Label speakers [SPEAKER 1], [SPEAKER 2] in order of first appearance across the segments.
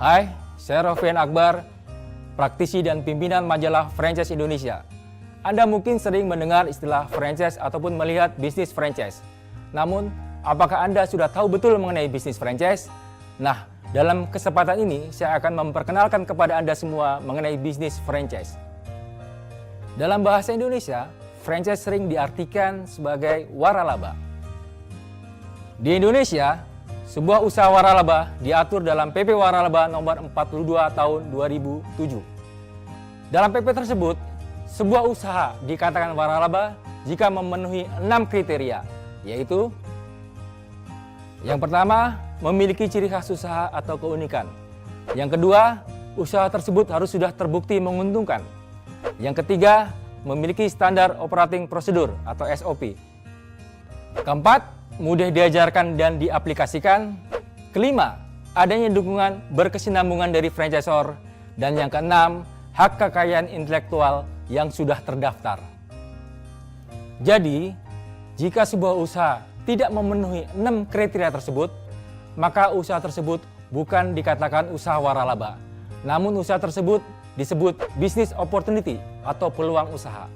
[SPEAKER 1] Hai, saya Rofian Akbar, praktisi dan pimpinan majalah Franchise Indonesia. Anda mungkin sering mendengar istilah franchise ataupun melihat bisnis franchise. Namun, apakah Anda sudah tahu betul mengenai bisnis franchise? Nah, dalam kesempatan ini saya akan memperkenalkan kepada Anda semua mengenai bisnis franchise. Dalam bahasa Indonesia, franchise sering diartikan sebagai waralaba. Di Indonesia, sebuah usaha waralaba diatur dalam PP Waralaba nomor 42 tahun 2007. Dalam PP tersebut, sebuah usaha dikatakan waralaba jika memenuhi 6 kriteria, yaitu yang pertama, memiliki ciri khas usaha atau keunikan. Yang kedua, usaha tersebut harus sudah terbukti menguntungkan. Yang ketiga, memiliki standar operating prosedur atau SOP. Keempat, mudah diajarkan dan diaplikasikan. Kelima, adanya dukungan berkesinambungan dari franchisor. Dan yang keenam, hak kekayaan intelektual yang sudah terdaftar. Jadi, jika sebuah usaha tidak memenuhi 6 kriteria tersebut, maka usaha tersebut bukan dikatakan usaha waralaba, namun usaha tersebut disebut business opportunity atau peluang usaha.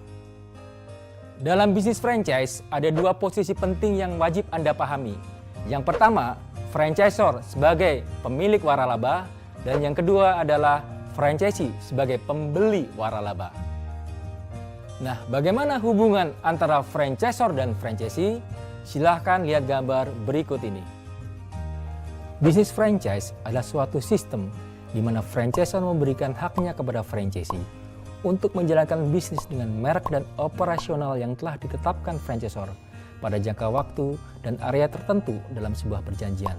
[SPEAKER 1] Dalam bisnis franchise, ada dua posisi penting yang wajib Anda pahami. Yang pertama, franchisor sebagai pemilik waralaba, dan yang kedua adalah franchisee sebagai pembeli waralaba. Nah, bagaimana hubungan antara franchisor dan franchisee? Silahkan lihat gambar berikut ini. Bisnis franchise adalah suatu sistem di mana franchisor memberikan haknya kepada franchisee untuk menjalankan bisnis dengan merek dan operasional yang telah ditetapkan franchisor pada jangka waktu dan area tertentu dalam sebuah perjanjian.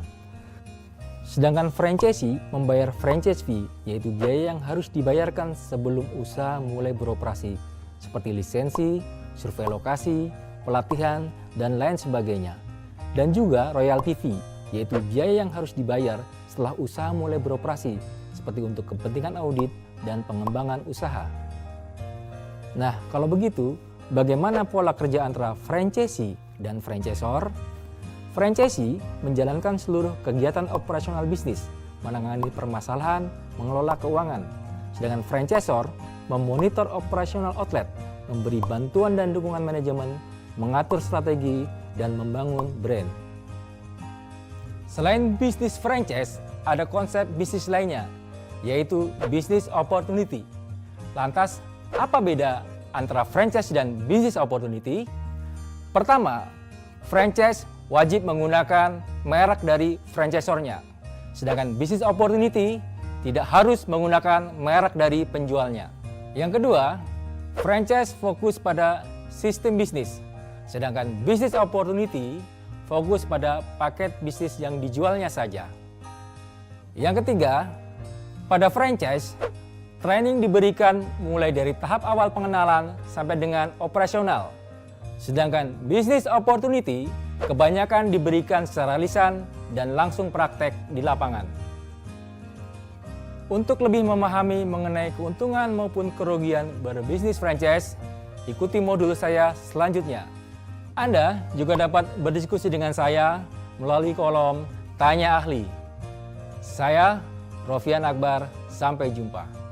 [SPEAKER 1] Sedangkan franchisee membayar franchise fee, yaitu biaya yang harus dibayarkan sebelum usaha mulai beroperasi, seperti lisensi, survei lokasi, pelatihan, dan lain sebagainya. Dan juga royalty fee, yaitu biaya yang harus dibayar setelah usaha mulai beroperasi, seperti untuk kepentingan audit dan pengembangan usaha. Nah, kalau begitu, bagaimana pola kerja antara franchisee dan franchisor? Franchisee menjalankan seluruh kegiatan operasional bisnis, menangani permasalahan, mengelola keuangan. Sedangkan franchisor memonitor operasional outlet, memberi bantuan dan dukungan manajemen, mengatur strategi, dan membangun brand. Selain bisnis franchise, ada konsep bisnis lainnya, yaitu business opportunity. Lantas, apa beda antara franchise dan business opportunity? Pertama, franchise wajib menggunakan merek dari franchisornya. Sedangkan business opportunity tidak harus menggunakan merek dari penjualnya. Yang kedua, franchise fokus pada sistem bisnis. Sedangkan business opportunity fokus pada paket bisnis yang dijualnya saja. Yang ketiga, pada franchise, training diberikan mulai dari tahap awal pengenalan sampai dengan operasional. Sedangkan business opportunity kebanyakan diberikan secara lisan dan langsung praktek di lapangan. Untuk lebih memahami mengenai keuntungan maupun kerugian berbisnis franchise, ikuti modul saya selanjutnya. Anda juga dapat berdiskusi dengan saya melalui kolom Tanya Ahli. Saya Rofian Akbar, sampai jumpa.